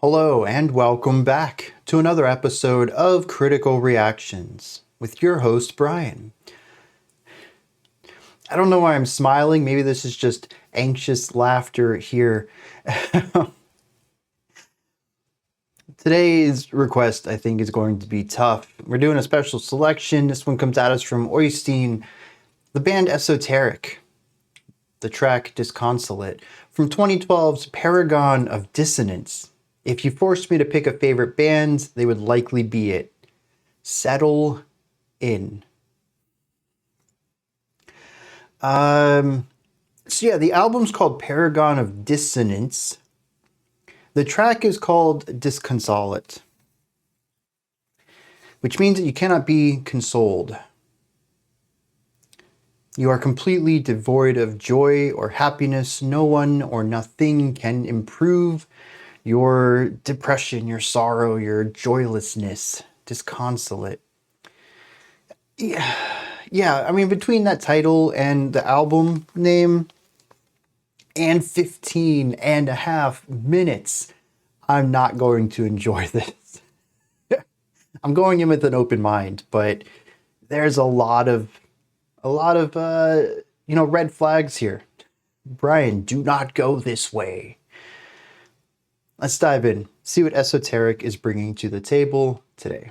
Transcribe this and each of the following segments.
Hello and welcome back to another episode of Critical Reactions with your host, Bryan. I don't know why I'm smiling. Maybe this is just anxious laughter here. Today's request, I think, is going to be tough. We're doing a special selection. This one comes at us from Oystein, the band Esoteric, the track Disconsolate, from 2012's Paragon of Dissonance. If you forced me to pick a favorite band, they would likely be it. Settle in. So yeah, the album's called Paragon of Dissonance. The track is called Disconsolate, which means that you cannot be consoled. You are completely devoid of joy or happiness. No one or nothing can improve your depression, your sorrow, your joylessness. Disconsolate. Yeah, I mean, between that title and the album name and 15 and a half minutes, I'm not going to enjoy this. I'm going in with an open mind, but there's a lot of red flags here. Bryan, do not go this way. Let's dive in, see what Esoteric is bringing to the table today.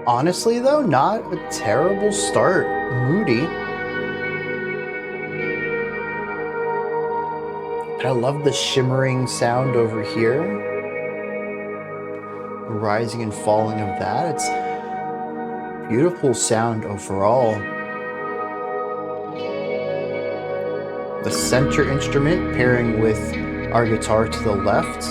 Honestly, though, not a terrible start. Moody. But I love the shimmering sound over here. Rising and falling of that. It's beautiful sound overall. The center instrument pairing with our guitar to the left.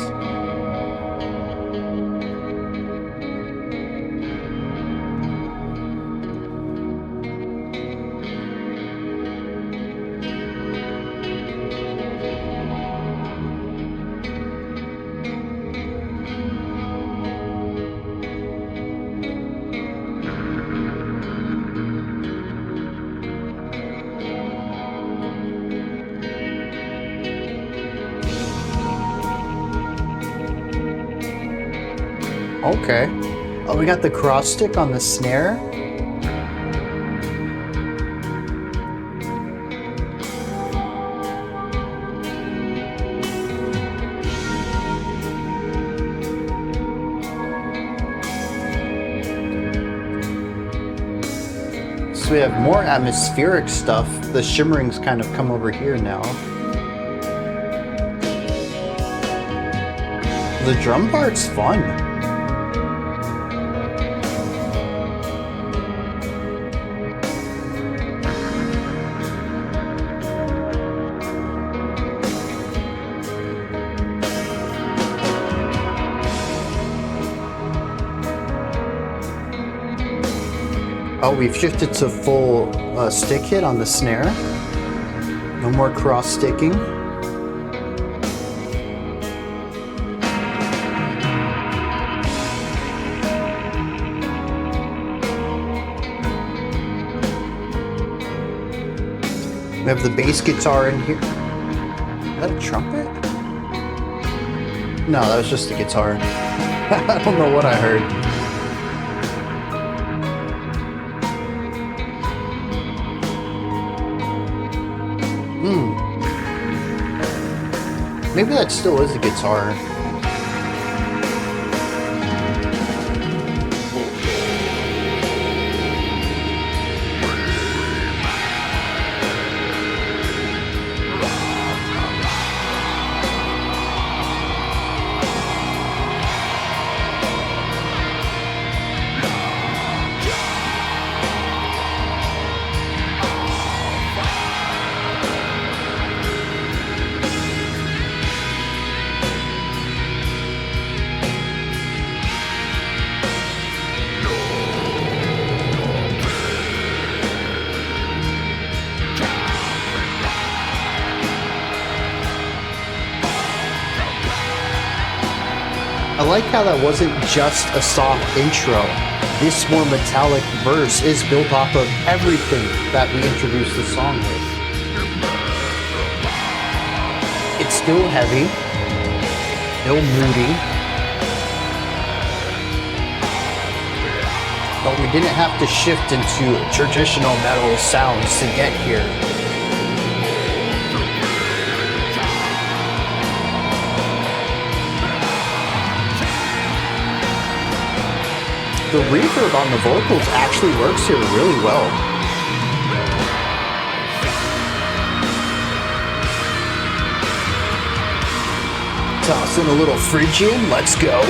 Okay. Oh, we got the cross stick on the snare. So we have more atmospheric stuff. The shimmering's kind of come over here now. The drum part's fun. Oh, we've shifted to full stick hit on the snare. No more cross sticking. We have the bass guitar in here. Is that a trumpet? No, that was just a guitar. I don't know what I heard. Maybe that still is a guitar. I like how that wasn't just a soft intro. This more metallic verse is built off of everything that we introduced the song with. It's still heavy, still moody, but we didn't have to shift into traditional metal sounds to get here. The reverb on the vocals actually works here really well. Toss in a little Phrygian, let's go.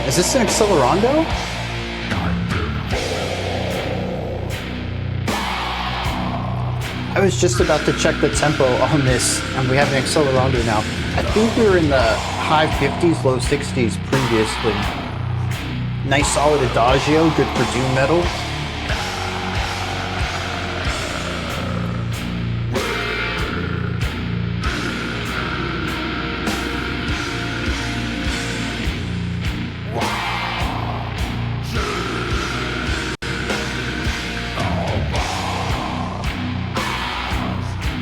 Is this an accelerando? I was just about to check the tempo on this, and we have an accelerando now. I think we were in the high 50s, low 60s previously. Nice solid adagio, good for doom metal.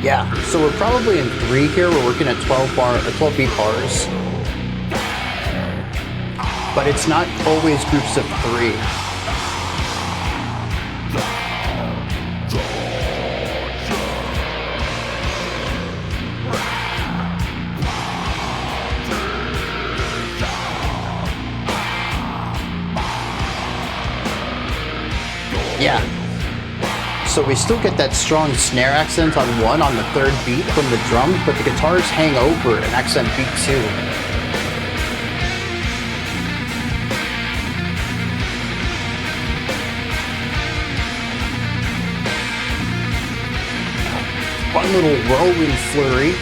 Yeah, so we're probably in 3 here. We're working at 12 beat bars. But it's not always groups of 3. Yeah. So we still get that strong snare accent on 1 on the 3rd beat from the drums, but the guitars hang over an accent beat 2. Fun little whirlwind flurry.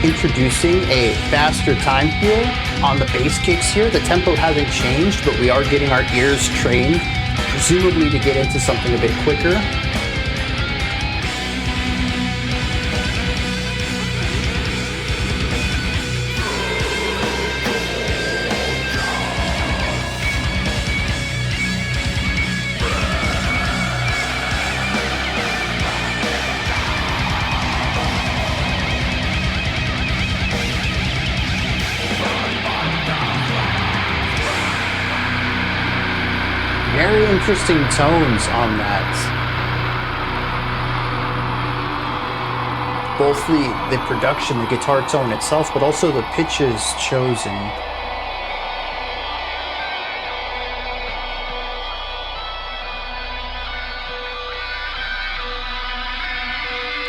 Introducing a faster time feel on the bass kicks here. The tempo hasn't changed, but we are getting our ears trained, presumably to get into something a bit quicker. Very interesting tones on that. both the production, the guitar tone itself, but also the pitches chosen.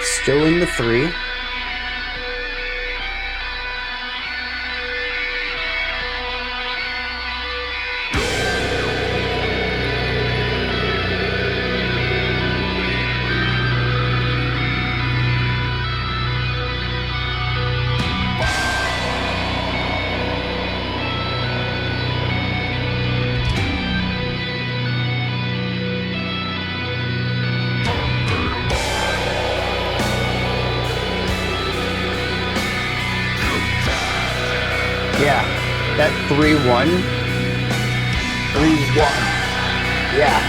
Still in the 3. Yeah, that 3-1. 3-1. Yeah,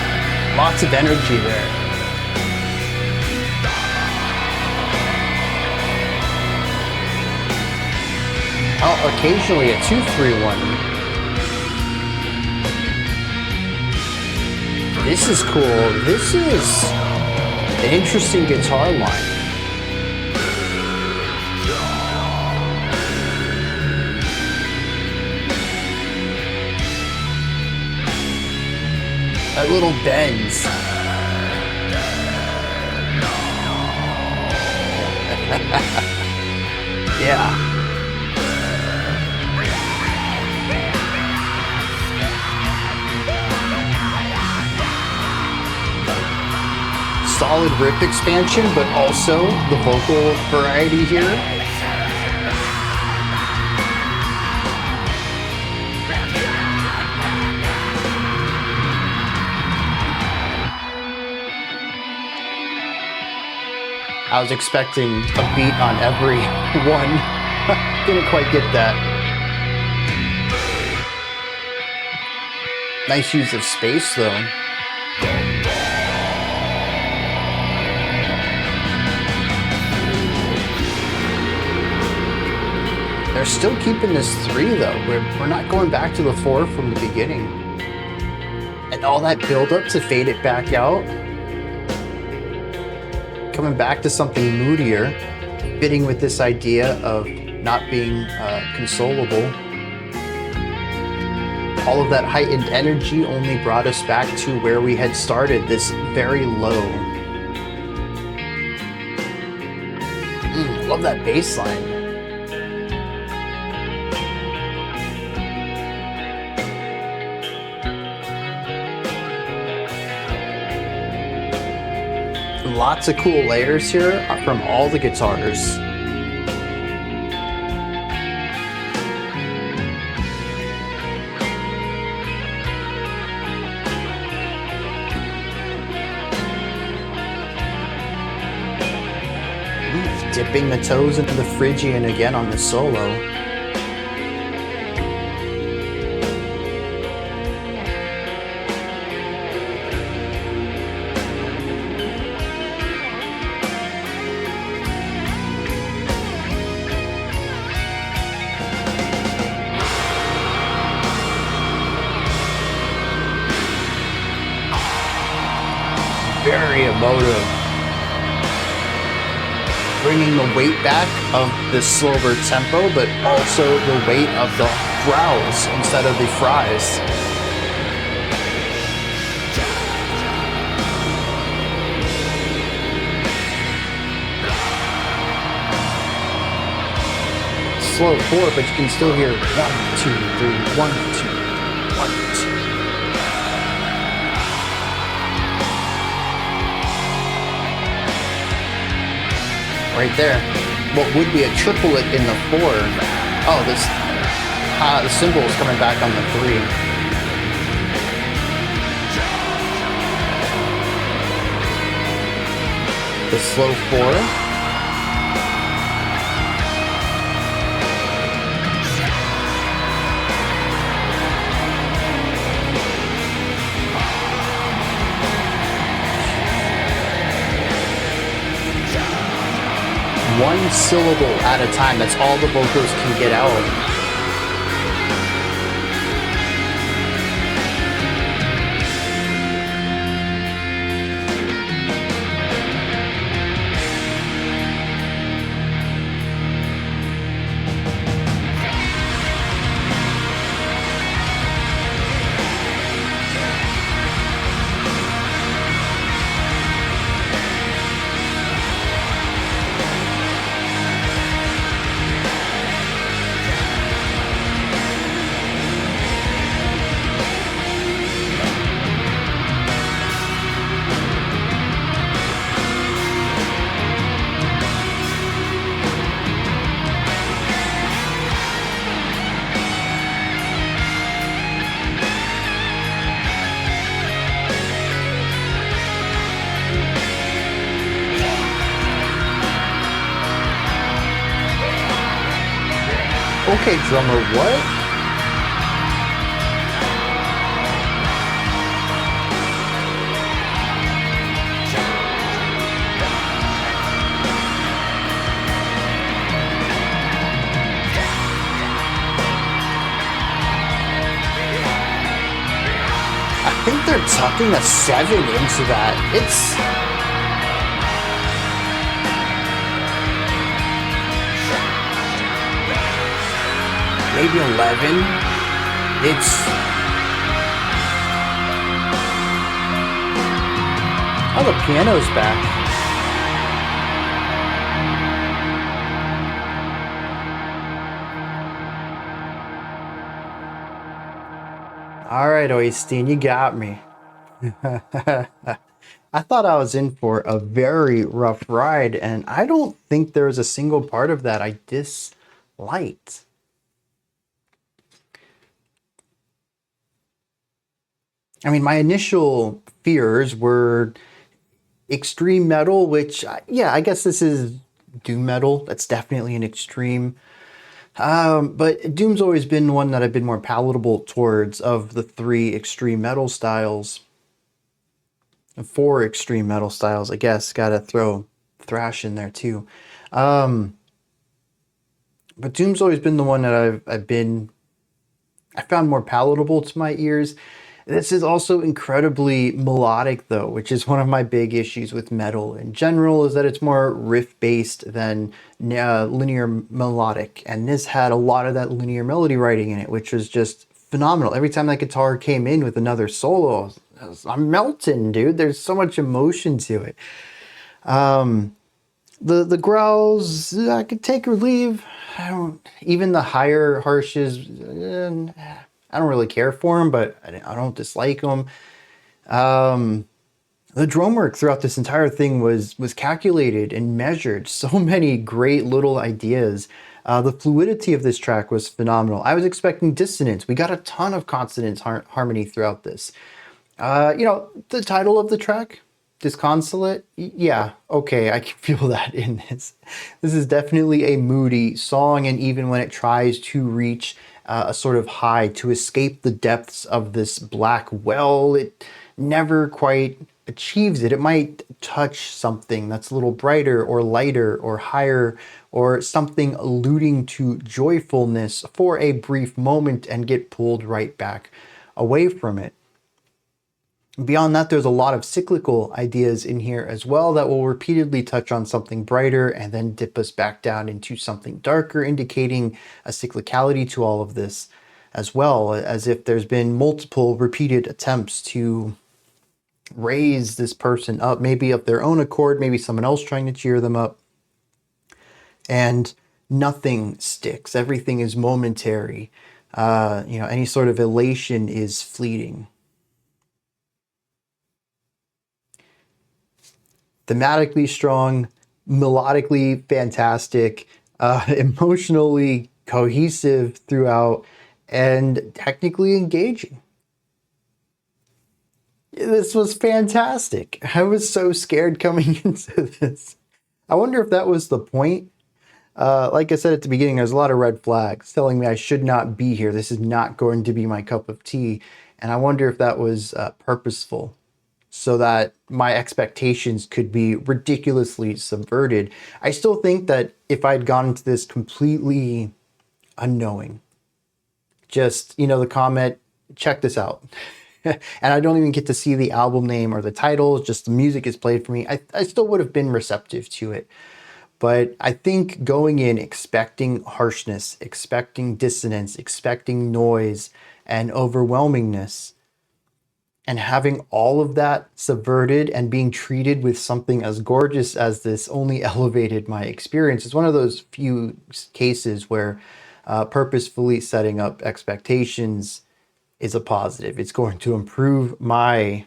lots of energy there. Oh, occasionally a 2-3-1. This is cool. This is an interesting guitar line. That little bends. Yeah. Solid riff expansion, but also the vocal variety here. I was expecting a beat on every one. Didn't quite get that. Nice use of space though. They're still keeping this 3 though. We're not going back to the 4 from the beginning. And all that build up to fade it back out. Coming back to something moodier, fitting with this idea of not being consolable. All of that heightened energy only brought us back to where we had started, this very low. Love that bass line. Lots of cool layers here from all the guitars. Dipping the toes into the Phrygian again on the solo. Very emotive. Bringing the weight back of the slower tempo, but also the weight of the growls instead of the fries. Slow 4, but you can still hear 1, 2, 3, 1, 2, 1, 2. Right there. What would be a triplet in the 4. Oh, the cymbal is coming back on the 3. The slow 4. One syllable at a time. That's all the vocals can get out. Okay, drummer, what? I think they're tucking a 7 into that. It's... maybe 11. It's... oh, the piano's back. All right, Oystein, you got me. I thought I was in for a very rough ride, and I don't think there was a single part of that I disliked. I mean, my initial fears were extreme metal, which, yeah, I guess this is doom metal. That's definitely an extreme. But doom's always been one that I've been more palatable towards of the 3 extreme metal styles. 4 extreme metal styles, I guess. Gotta throw thrash in there too. But doom's always been the one that I found more palatable to my ears. This is also incredibly melodic though, which is one of my big issues with metal in general, is that it's more riff based than linear melodic. And this had a lot of that linear melody writing in it, which was just phenomenal. Every time that guitar came in with another solo, I'm melting, dude. There's so much emotion to it. The growls, I could take or leave. Even the higher harshes, I don't really care for them, but I don't dislike them. The drum work throughout this entire thing was calculated and measured. So many great little ideas. The fluidity of this track was phenomenal. I was expecting dissonance. We got a ton of consonance harmony throughout this. The title of the track, Disconsolate, yeah, okay, I can feel that in this. This is definitely a moody song, and even when it tries to reach a sort of high to escape the depths of this black well, it never quite achieves it. It might touch something that's a little brighter or lighter or higher, or something alluding to joyfulness for a brief moment and get pulled right back away from it. Beyond that, there's a lot of cyclical ideas in here as well that will repeatedly touch on something brighter and then dip us back down into something darker, indicating a cyclicality to all of this, as well as if there's been multiple repeated attempts to raise this person up, maybe of their own accord, maybe someone else trying to cheer them up, and nothing sticks. Everything is momentary. Any sort of elation is fleeting. Thematically strong, melodically fantastic, emotionally cohesive throughout, and technically engaging. This was fantastic. I was so scared coming into this. I wonder if that was the point. Like I said at the beginning, there's a lot of red flags telling me I should not be here. This is not going to be my cup of tea. And I wonder if that was purposeful, so that my expectations could be ridiculously subverted. I still think that if I'd gone into this completely unknowing, just, the comment, check this out, and I don't even get to see the album name or the title, just the music is played for me, I still would have been receptive to it. But I think going in expecting harshness, expecting dissonance, expecting noise and overwhelmingness, and having all of that subverted and being treated with something as gorgeous as this only elevated my experience. It's one of those few cases where purposefully setting up expectations is a positive. It's going to improve my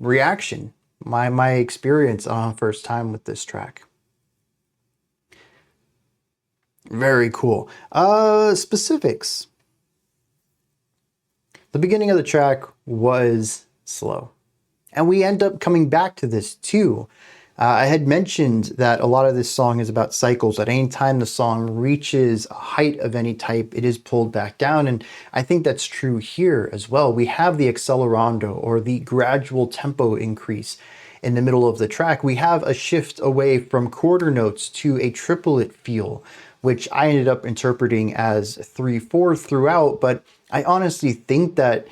reaction, my experience on first time with this track. Very cool. Specifics. The beginning of the track was slow, and we end up coming back to this too. I had mentioned that a lot of this song is about cycles. At any time the song reaches a height of any type, it is pulled back down. And I think that's true here as well. We have the accelerando, or the gradual tempo increase in the middle of the track. We have a shift away from quarter notes to a triplet feel, which I ended up interpreting as 3/4 throughout. But I honestly think that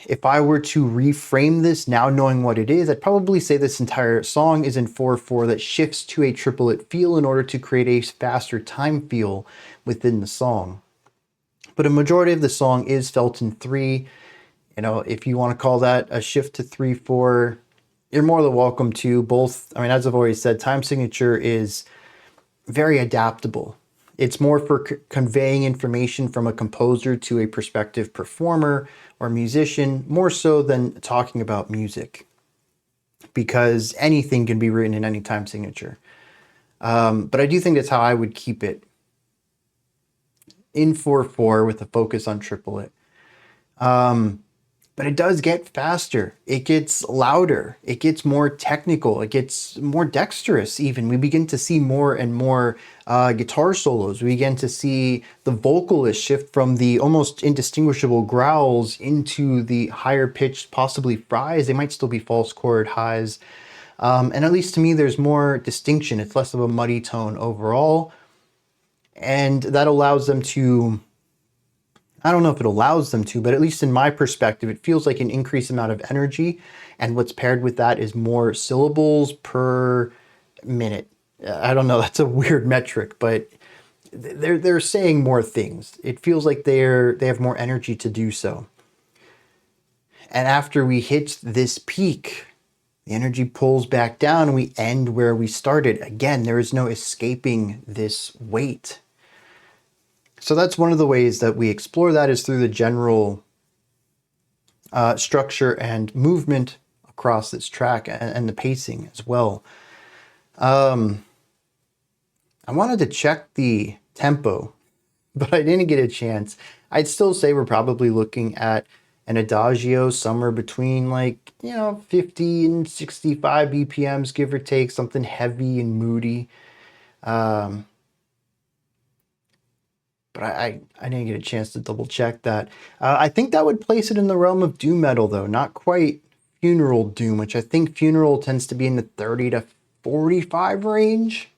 if I were to reframe this now knowing what it is, I'd probably say this entire song is in 4/4 that shifts to a triplet feel in order to create a faster time feel within the song. But a majority of the song is felt in 3. You know, if you want to call that a shift to 3/4, you're more than welcome to. Both, I mean, as I've always said, time signature is very adaptable. It's more for conveying information from a composer to a prospective performer or musician, more so than talking about music, because anything can be written in any time signature. But I do think that's how I would keep it, in 4/4 with a focus on triplet. But it does get faster. It gets louder. It gets more technical. It gets more dexterous even. We begin to see more and more guitar solos. We begin to see the vocalist shift from the almost indistinguishable growls into the higher pitched, possibly fries. They might still be false chord highs. And at least to me, there's more distinction. It's less of a muddy tone overall. And that allows them to, I don't know if it allows them to, but at least in my perspective, it feels like an increased amount of energy. And what's paired with that is more syllables per minute. I don't know, that's a weird metric, but they're saying more things. It feels like they have more energy to do so. And after we hit this peak, the energy pulls back down and we end where we started. Again, there is no escaping this weight. So that's one of the ways that we explore that, is through the general structure and movement across this track, and the pacing as well. I wanted to check the tempo, but I didn't get a chance. I'd still say we're probably looking at an adagio somewhere between 50 and 65 BPMs, give or take, something heavy and moody. But I didn't get a chance to double check that. I think that would place it in the realm of doom metal, though. Not quite funeral doom, which I think funeral tends to be in the 30 to 45 range.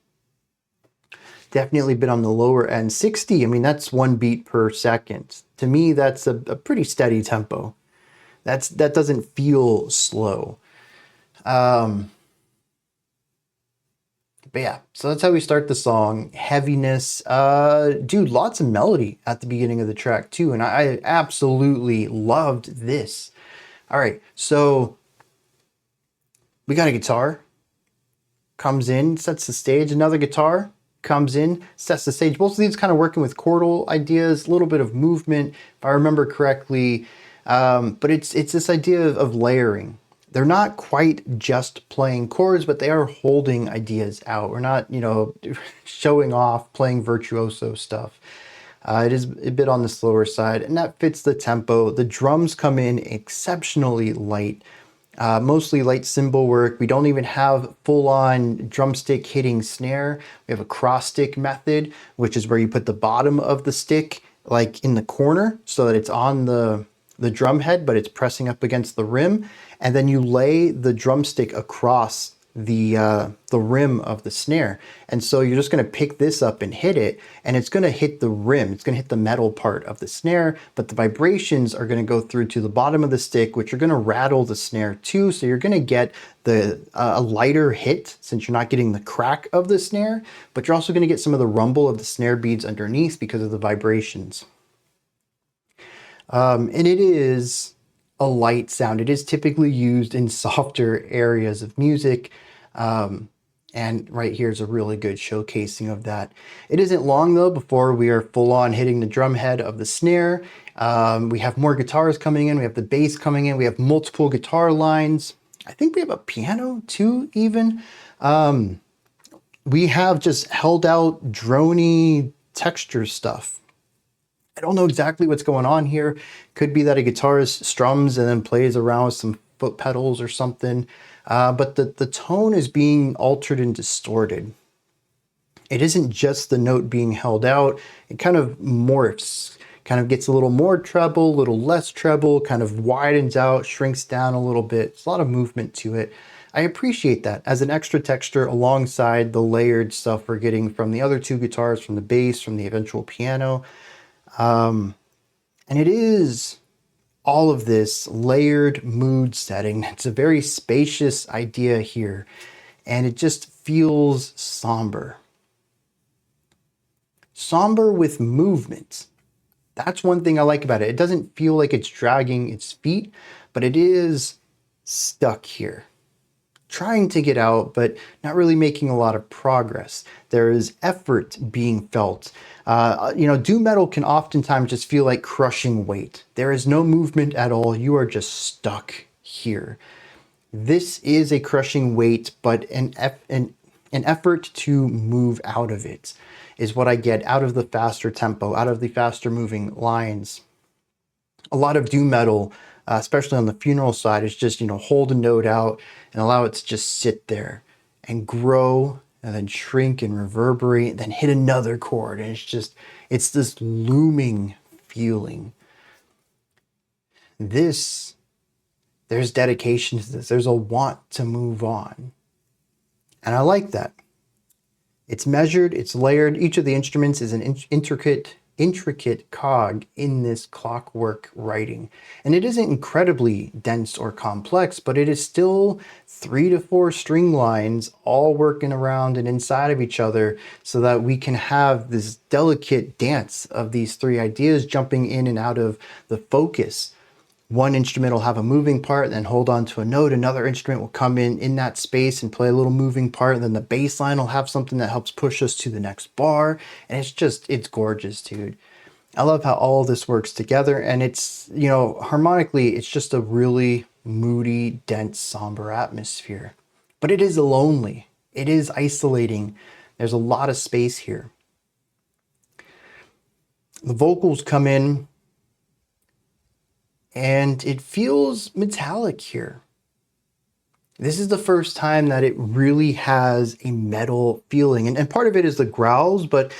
Definitely been on the lower end. 60, I mean, that's 1 beat per second. To me, that's a pretty steady tempo. That doesn't feel slow. But yeah, so that's how we start the song. Heaviness. Dude, lots of melody at the beginning of the track too, and I absolutely loved this. All right, so we got a guitar, comes in, sets the stage. Another guitar comes in, sets the stage. Both of these kind of working with chordal ideas, a little bit of movement, if I remember correctly. But it's this idea of layering. They're not quite just playing chords, but they are holding ideas out. We're not, showing off, playing virtuoso stuff. It is a bit on the slower side, and that fits the tempo. The drums come in exceptionally light, mostly light cymbal work. We don't even have full-on drumstick hitting snare. We have a cross stick method, which is where you put the bottom of the stick like in the corner so that it's on the drum head, but it's pressing up against the rim. And then you lay the drumstick across the rim of the snare. And so you're just going to pick this up and hit it, and it's going to hit the rim. It's going to hit the metal part of the snare, but the vibrations are going to go through to the bottom of the stick, which are going to rattle the snare too. So you're going to get a lighter hit, since you're not getting the crack of the snare, but you're also going to get some of the rumble of the snare beads underneath because of the vibrations. And it is a light sound. It is typically used in softer areas of music. And right here is a really good showcasing of that. It isn't long though before we are full on hitting the drum head of the snare. We have more guitars coming in. We have the bass coming in. We have multiple guitar lines. I think we have a piano too, even. We have just held out droney texture stuff. I don't know exactly what's going on here. Could be that a guitarist strums and then plays around with some foot pedals or something. but the tone is being altered and distorted. It isn't just the note being held out, it kind of morphs, kind of gets a little more treble, a little less treble, kind of widens out, shrinks down a little bit. It's a lot of movement to it. I appreciate that as an extra texture alongside the layered stuff we're getting from the other two guitars, from the bass, from the eventual piano. And it is all of this layered mood setting. It's a very spacious idea here, and it just feels somber. Somber with movement. That's one thing I like about it. It doesn't feel like it's dragging its feet, but it is stuck here, trying to get out, but not really making a lot of progress. There is effort being felt. Doom metal can oftentimes just feel like crushing weight. There is no movement at all. You are just stuck here. This is a crushing weight, but an effort to move out of it is what I get out of the faster tempo, out of the faster moving lines. A lot of doom metal, especially on the funeral side, is just, hold a note out and allow it to just sit there and grow and then shrink and reverberate and then hit another chord. And it's this looming feeling. There's dedication to this. There's a want to move on. And I like that. It's measured, it's layered. Each of the instruments is an intricate cog in this clockwork writing. And it isn't incredibly dense or complex, but it is still 3 to 4 string lines all working around and inside of each other so that we can have this delicate dance of these 3 ideas jumping in and out of the focus. One instrument will have a moving part, then hold on to a note. Another instrument will come in that space and play a little moving part. And then the bass line will have something that helps push us to the next bar. And it's gorgeous, dude. I love how all of this works together. And it's, harmonically, it's just a really moody, dense, somber atmosphere. But it is lonely. It is isolating. There's a lot of space here. The vocals come in, and it feels metallic here. This is the first time that it really has a metal feeling. And part of it is the growls, but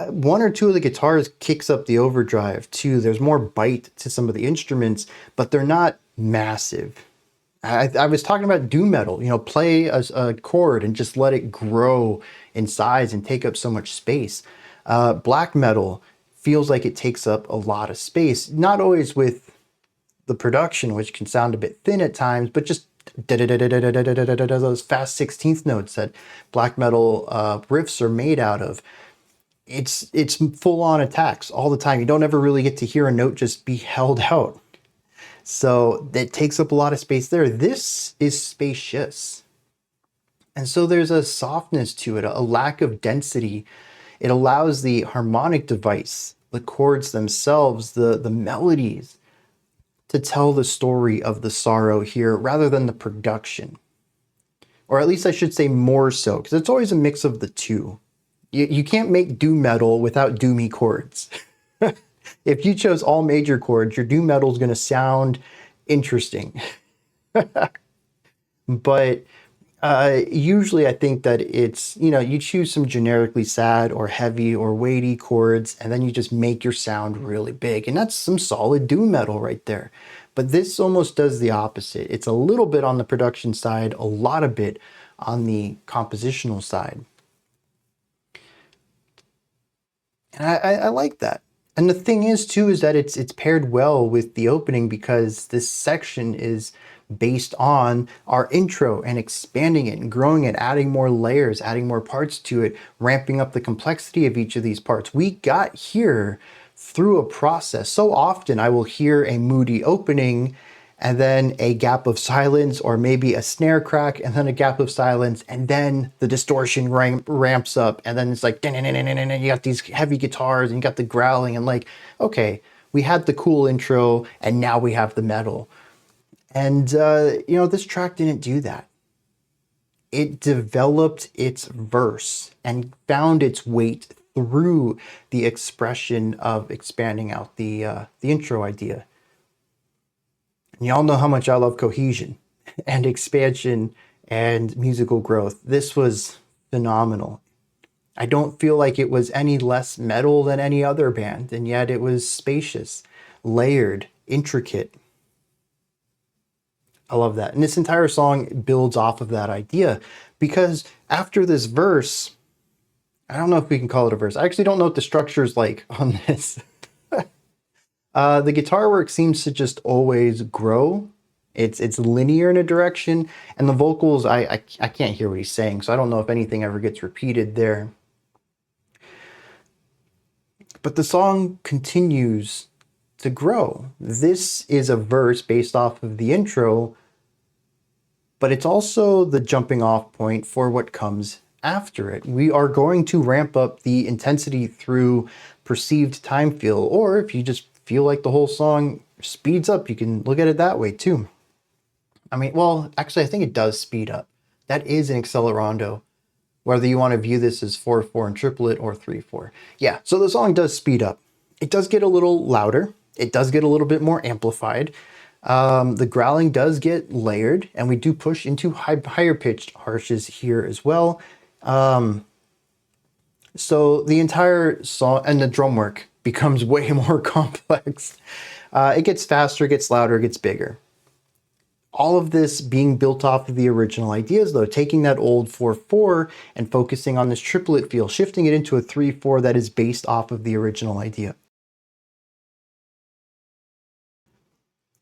1 or 2 of the guitars kicks up the overdrive too. There's more bite to some of the instruments, but they're not massive. I was talking about doom metal, play a chord and just let it grow in size and take up so much space. Black metal feels like it takes up a lot of space, not always with the production, which can sound a bit thin at times, but just those fast 16th notes that black metal riffs are made out of. It's full-on attacks all the time. You don't ever really get to hear a note just be held out. So that takes up a lot of space there. This is spacious. And so there's a softness to it, a lack of density. It allows the harmonic device, the chords themselves, the melodies, to tell the story of the sorrow here rather than the production. Or at least I should say more so, because it's always a mix of the two. You can't make doom metal without doomy chords. If you chose all major chords, your doom metal is going to sound interesting. But usually I think that it's, you choose some generically sad or heavy or weighty chords, and then you just make your sound really big. And that's some solid doom metal right there. But this almost does the opposite. It's a little bit on the production side, a lot of bit on the compositional side. And I like that. And the thing is too, is that it's paired well with the opening, because this section is based on our intro and expanding it and growing it, adding more layers, adding more parts to it, ramping up the complexity of each of these parts. We got here through a process. So often I will hear a moody opening and then a gap of silence, or maybe a snare crack and then a gap of silence, and then the distortion ramps up, and then it's like, you got these heavy guitars and you got the growling, and like, okay, we had the cool intro and now we have the metal. And this track didn't do that. It developed its verse and found its weight through the expression of expanding out the intro idea. And y'all know how much I love cohesion. and expansion and musical growth. This was phenomenal. I don't feel like it was any less metal than any other band, and yet it was spacious, layered, intricate. I love that. And this entire song builds off of that idea, because after this verse, I don't know if we can call it a verse. I actually don't know what the structure is like on this. The guitar work seems to just always grow. It's linear in a direction, and the vocals, I can't hear what he's saying, so I don't know if anything ever gets repeated there. But the song continues to grow. This is a verse based off of the intro, but it's also the jumping off point for what comes after it. We are going to ramp up the intensity through perceived time feel, or if you just feel like the whole song speeds up, you can look at it that way too. I mean, well, actually, I think it does speed up. That is an accelerando, whether you want to view this as 4/4 and triplet or 3/4. Yeah, so the song does speed up. It does get a little louder. It does get a little bit more amplified. The growling does get layered, and we do push into higher pitched harshes here as well. So the entire song and the drum work becomes way more complex. It gets faster, it gets louder, it gets bigger. All of this being built off of the original ideas, though, taking that old 4/4 and focusing on this triplet feel, shifting it into a 3/4 that is based off of the original idea.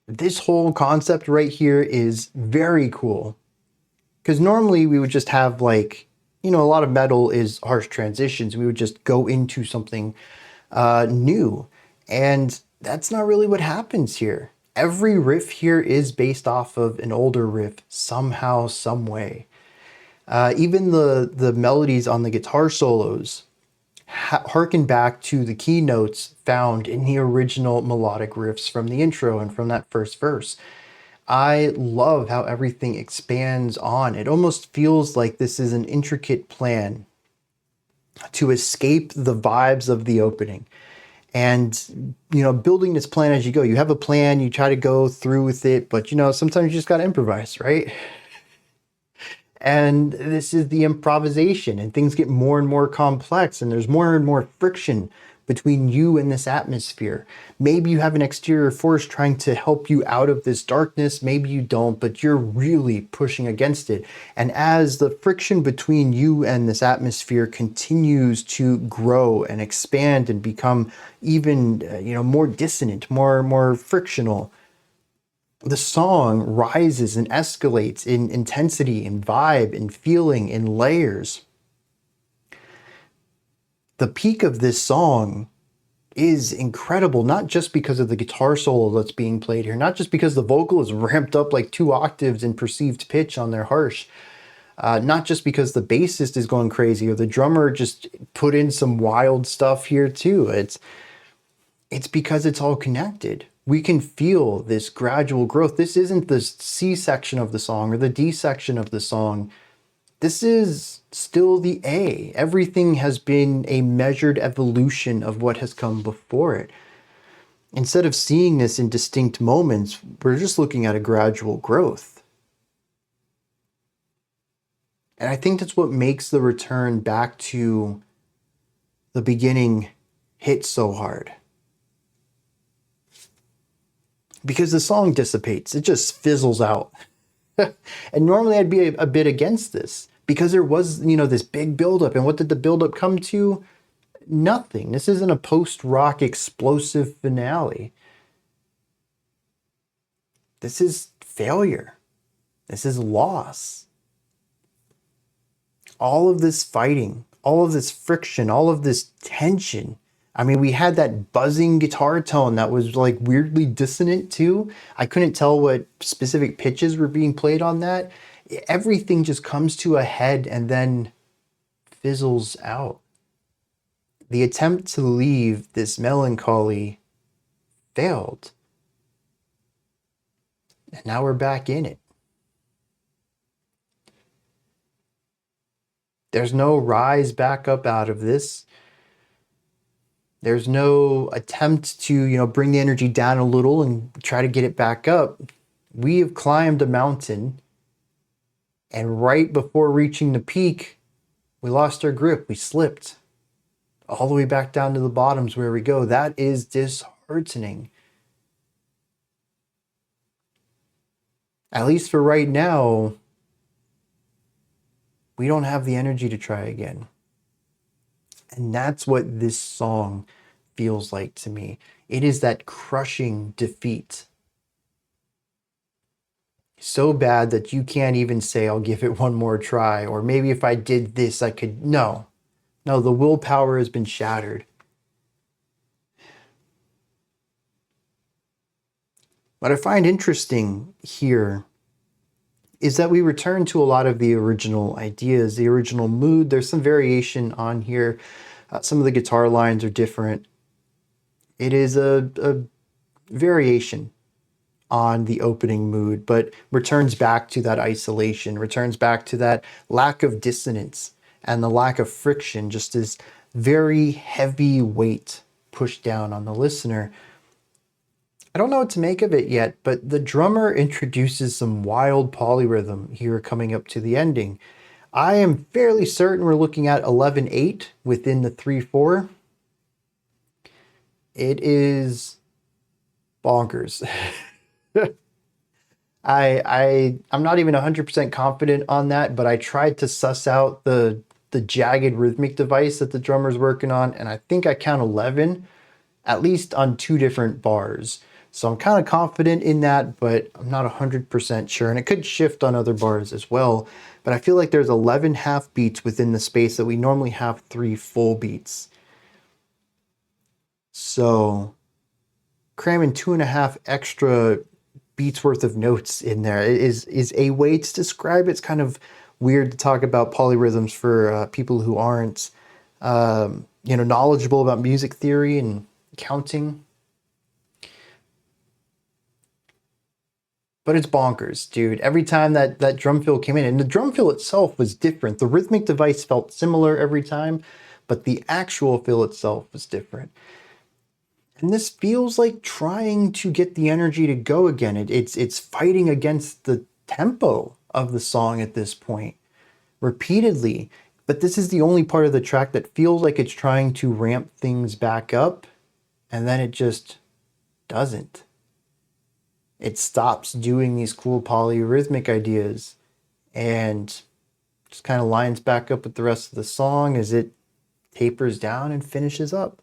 This whole concept right here is very cool, because normally we would just have, like, a lot of metal is harsh transitions. We would just go into something new, and that's not really what happens here. Every riff here is based off of an older riff somehow, some way. Even the melodies on the guitar solos harken back to the keynotes found in the original melodic riffs from the intro and from that first verse. I love how everything expands on. It almost feels like this is an intricate plan to escape the vibes of the opening. And, building this plan as you go. You have a plan, you try to go through with it, but, sometimes you just got to improvise, right? And this is the improvisation, and things get more and more complex, and there's more and more friction between you and this atmosphere. Maybe you have an exterior force trying to help you out of this darkness. Maybe you don't, but you're really pushing against it. And as the friction between you and this atmosphere continues to grow and expand and become even, more dissonant, more frictional, the song rises and escalates in intensity, in vibe, in feeling, in layers. The peak of this song is incredible, not just because of the guitar solo that's being played here, not just because the vocal is ramped up like 2 octaves in perceived pitch on their harsh, not just because the bassist is going crazy or the drummer just put in some wild stuff here too. It's because it's all connected. We can feel this gradual growth. This isn't the C section of the song or the D section of the song. This is still the A. Everything has been a measured evolution of what has come before it. Instead of seeing this in distinct moments, we're just looking at a gradual growth. And I think that's what makes the return back to the beginning hit so hard. Because the song dissipates, it just fizzles out. And normally I'd be a bit against this, because there was, this big buildup. And what did the buildup come to? Nothing. This isn't a post-rock explosive finale. This is failure. This is loss. All of this fighting, all of this friction, all of this tension. I mean, we had that buzzing guitar tone that was like weirdly dissonant too. I couldn't tell what specific pitches were being played on that. Everything just comes to a head and then fizzles out. The attempt to leave this melancholy failed. And now we're back in it. There's no rise back up out of this. There's no attempt to, bring the energy down a little and try to get it back up. We have climbed a mountain, And right before reaching the peak, we lost our grip. We slipped all the way back down to the bottoms where we go. That is disheartening. At least for right now, we don't have the energy to try again. And that's what this song feels like to me. It is that crushing defeat. So bad that you can't even say, I'll give it one more try. Or maybe if I did this, I could. No. No, the willpower has been shattered. What I find interesting here is that we return to a lot of the original ideas, the original mood. There's some variation on here. Some of the guitar lines are different. It is a variation on the opening mood, but returns back to that isolation, returns back to that lack of dissonance and the lack of friction, just this very heavy weight pushed down on the listener. I don't know what to make of it yet, but the drummer introduces some wild polyrhythm here coming up to the ending. I am fairly certain we're looking at 11/8 within the 3/4. It is bonkers. I'm not even 100% confident on that, but I tried to suss out the jagged rhythmic device that the drummer's working on, and I think I count 11, at least on 2 different bars. So I'm kind of confident in that, but I'm not 100% sure. And it could shift on other bars as well. But I feel like there's 11 half beats within the space that we normally have 3 full beats. So cramming 2.5 extra beats worth of notes in there is a way to describe it. It's kind of weird to talk about polyrhythms for people who aren't knowledgeable about music theory and counting. But it's bonkers, dude. Every time that drum fill came in, and the drum fill itself was different. The rhythmic device felt similar every time, but the actual fill itself was different. And this feels like trying to get the energy to go again. It's fighting against the tempo of the song at this point, repeatedly. But this is the only part of the track that feels like it's trying to ramp things back up, and then it just doesn't. It stops doing these cool polyrhythmic ideas and just kind of lines back up with the rest of the song as it tapers down and finishes up.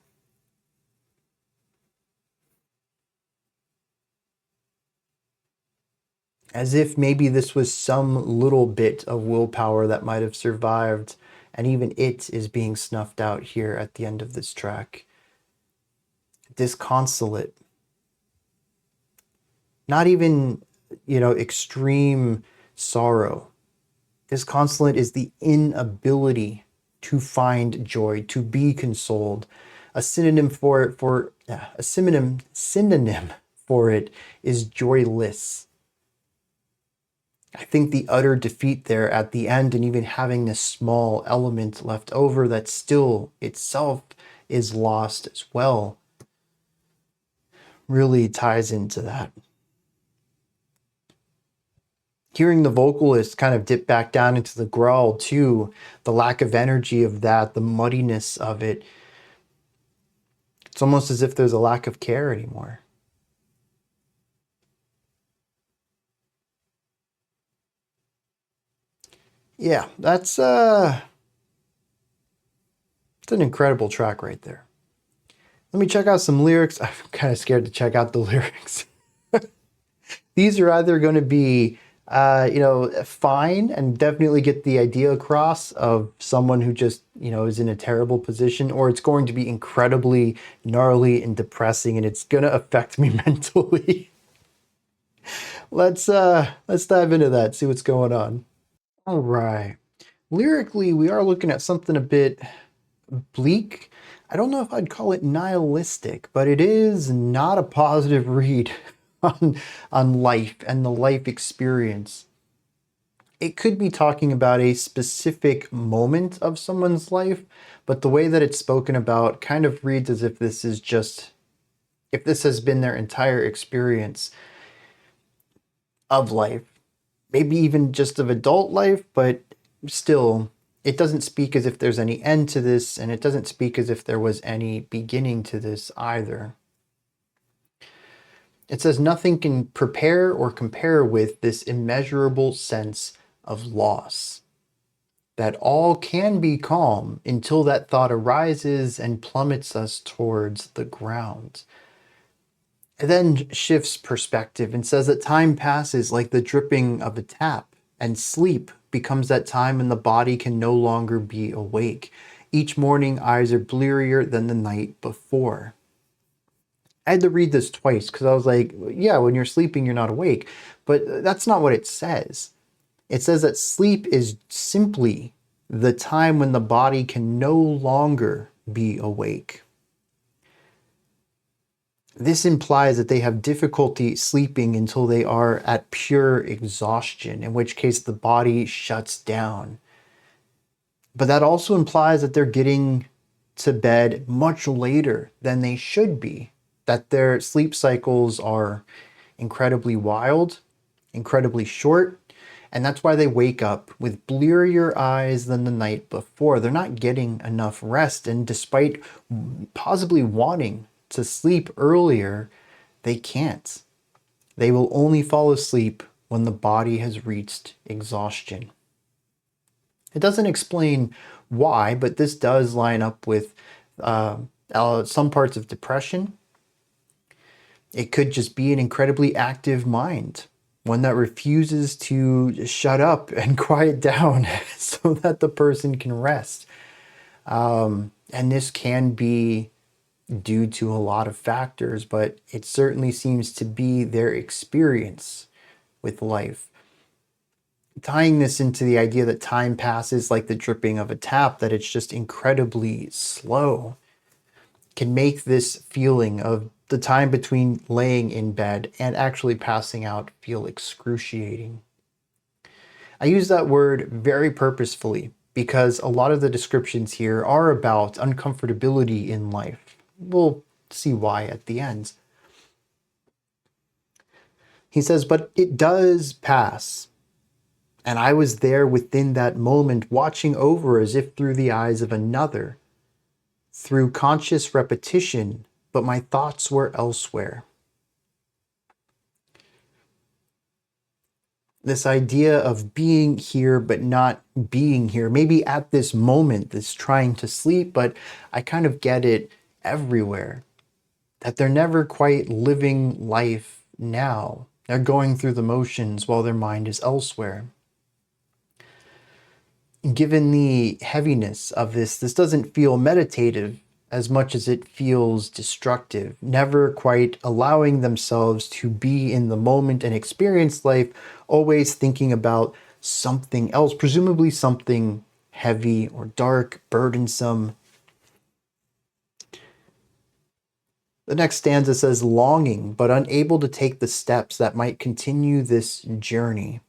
As if maybe this was some little bit of willpower that might have survived, and even it is being snuffed out here at the end of this track. Disconsolate. Not even, extreme sorrow. Disconsolate is the inability to find joy, to be consoled. A synonym for it is joyless. I think the utter defeat there at the end, and even having this small element left over that still itself is lost as well, really ties into that. Hearing the vocalist kind of dip back down into the growl too, the lack of energy of that, the muddiness of it. It's almost as if there's a lack of care anymore. Yeah, it's an incredible track right there. Let me check out some lyrics. I'm kind of scared to check out the lyrics. These are either going to be fine and definitely get the idea across of someone who just, is in a terrible position, or it's going to be incredibly gnarly and depressing, and it's going to affect me mentally. Let's dive into that, see what's going on. All right. Lyrically, we are looking at something a bit bleak. I don't know if I'd call it nihilistic, but it is not a positive read on life and the life experience. It could be talking about a specific moment of someone's life, but the way that it's spoken about kind of reads as if this has been their entire experience of life. maybe even just of adult life, but still, it doesn't speak as if there's any end to this, and it doesn't speak as if there was any beginning to this either. It says nothing can prepare or compare with this immeasurable sense of loss. That all can be calm until that thought arises and plummets us towards the ground. It then shifts perspective and says that time passes like the dripping of a tap, and sleep becomes that time when the body can no longer be awake. Each morning, eyes are blearier than the night before. I had to read this twice because I was like, yeah, when you're sleeping, you're not awake. But that's not what it says. It says that sleep is simply the time when the body can no longer be awake. This implies that they have difficulty sleeping until they are at pure exhaustion, in which case the body shuts down. But that also implies that they're getting to bed much later than they should be, that their sleep cycles are incredibly wild, incredibly short, and that's why they wake up with blearier eyes than the night before. They're not getting enough rest, and despite possibly wanting to sleep earlier, they can't. They will only fall asleep when the body has reached exhaustion. It doesn't explain why, but this does line up with some parts of depression. It could just be an incredibly active mind, one that refuses to shut up and quiet down so that the person can rest. And this can be due to a lot of factors, but it certainly seems to be their experience with life. Tying this into the idea that time passes like the dripping of a tap, that it's just incredibly slow, can make this feeling of the time between laying in bed and actually passing out feel excruciating. I use that word very purposefully because a lot of the descriptions here are about uncomfortability in life. We'll see why at the end. He says, but it does pass. And I was there within that moment, watching over as if through the eyes of another, through conscious repetition, but my thoughts were elsewhere. This idea of being here but not being here, maybe at this moment, this trying to sleep, but I kind of get it everywhere. That they're never quite living life now. They're going through the motions while their mind is elsewhere. Given the heaviness of this doesn't feel meditative as much as it feels destructive, never quite allowing themselves to be in the moment and experience life, always thinking about something else, presumably something heavy or dark, burdensome. The next stanza says, longing, but unable to take the steps that might continue this journey.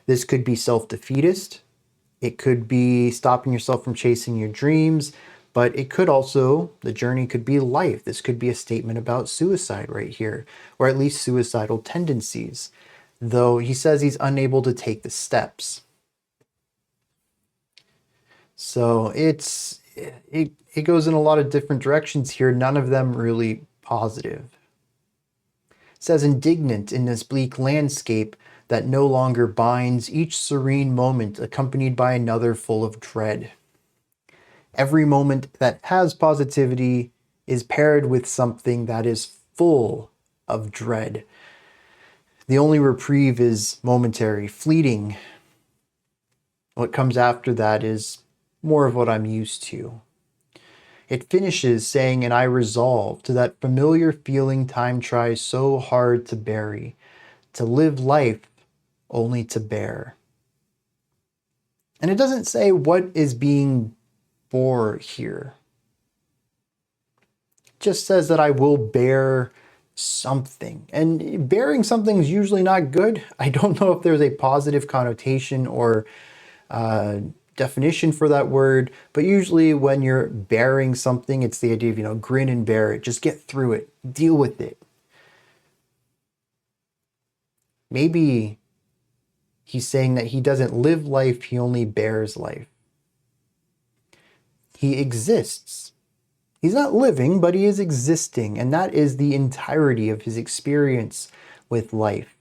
This could be self-defeatist. It could be stopping yourself from chasing your dreams, but it could also, the journey could be life. This could be a statement about suicide right here, or at least suicidal tendencies, though he says he's unable to take the steps. So it goes in a lot of different directions here, none of them really positive. It says, indignant in this bleak landscape that no longer binds, each serene moment accompanied by another full of dread. Every moment that has positivity is paired with something that is full of dread. The only reprieve is momentary, fleeting. What comes after that is more of what I'm used to. It finishes saying, and I resolve to that familiar feeling time tries so hard to bury, to live life only to bear. And it doesn't say what is being bore here. It just says that I will bear something. And bearing something is usually not good. I don't know if there's a positive connotation or definition for that word, but usually when you're bearing something, it's the idea of, grin and bear it. Just get through it. Deal with it. Maybe He's saying that he doesn't live life, he only bears life. He exists. He's not living, but he is existing, and that is the entirety of his experience with life.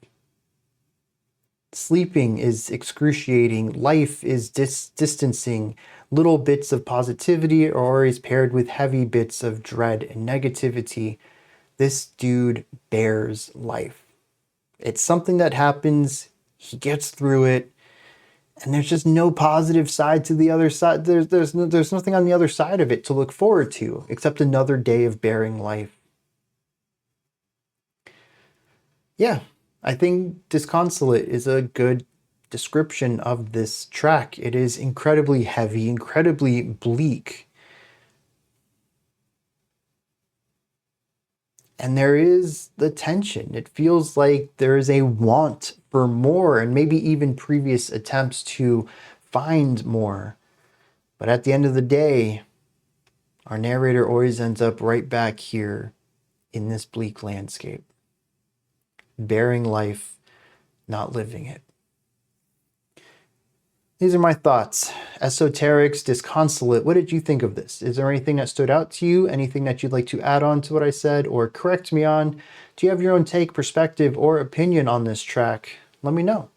Sleeping is excruciating. Life is distancing. Little bits of positivity are always paired with heavy bits of dread and negativity. This dude bears life. It's something that happens. He gets through it. And there's just no positive side to the other side. There's nothing on the other side of it to look forward to except another day of bearing life. Yeah, I think Disconsolate is a good description of this track. It is incredibly heavy, incredibly bleak. And there is the tension. It feels like there is a want for more, and maybe even previous attempts to find more. But at the end of the day, our narrator always ends up right back here in this bleak landscape, bearing life, not living it. These are my thoughts. Esoteric's Disconsolate. What did you think of this? Is there anything that stood out to you? Anything that you'd like to add on to what I said or correct me on? Do you have your own take, perspective, or opinion on this track? Let me know.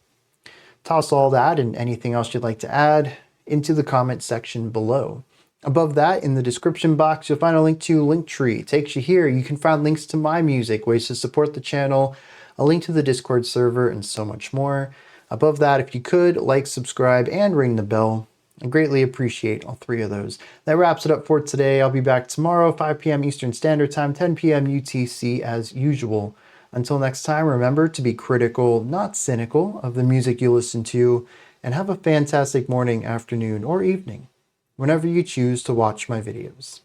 Toss all that and anything else you'd like to add into the comment section below. Above that, in the description box, you'll find a link to Linktree. It takes you here. You can find links to my music, ways to support the channel, a link to the Discord server, and so much more. Above that, if you could, like, subscribe, and ring the bell. I greatly appreciate all three of those. That wraps it up for today. I'll be back tomorrow, 5 p.m. Eastern Standard Time, 10 p.m. UTC as usual. Until next time, remember to be critical, not cynical, of the music you listen to, and have a fantastic morning, afternoon, or evening, whenever you choose to watch my videos.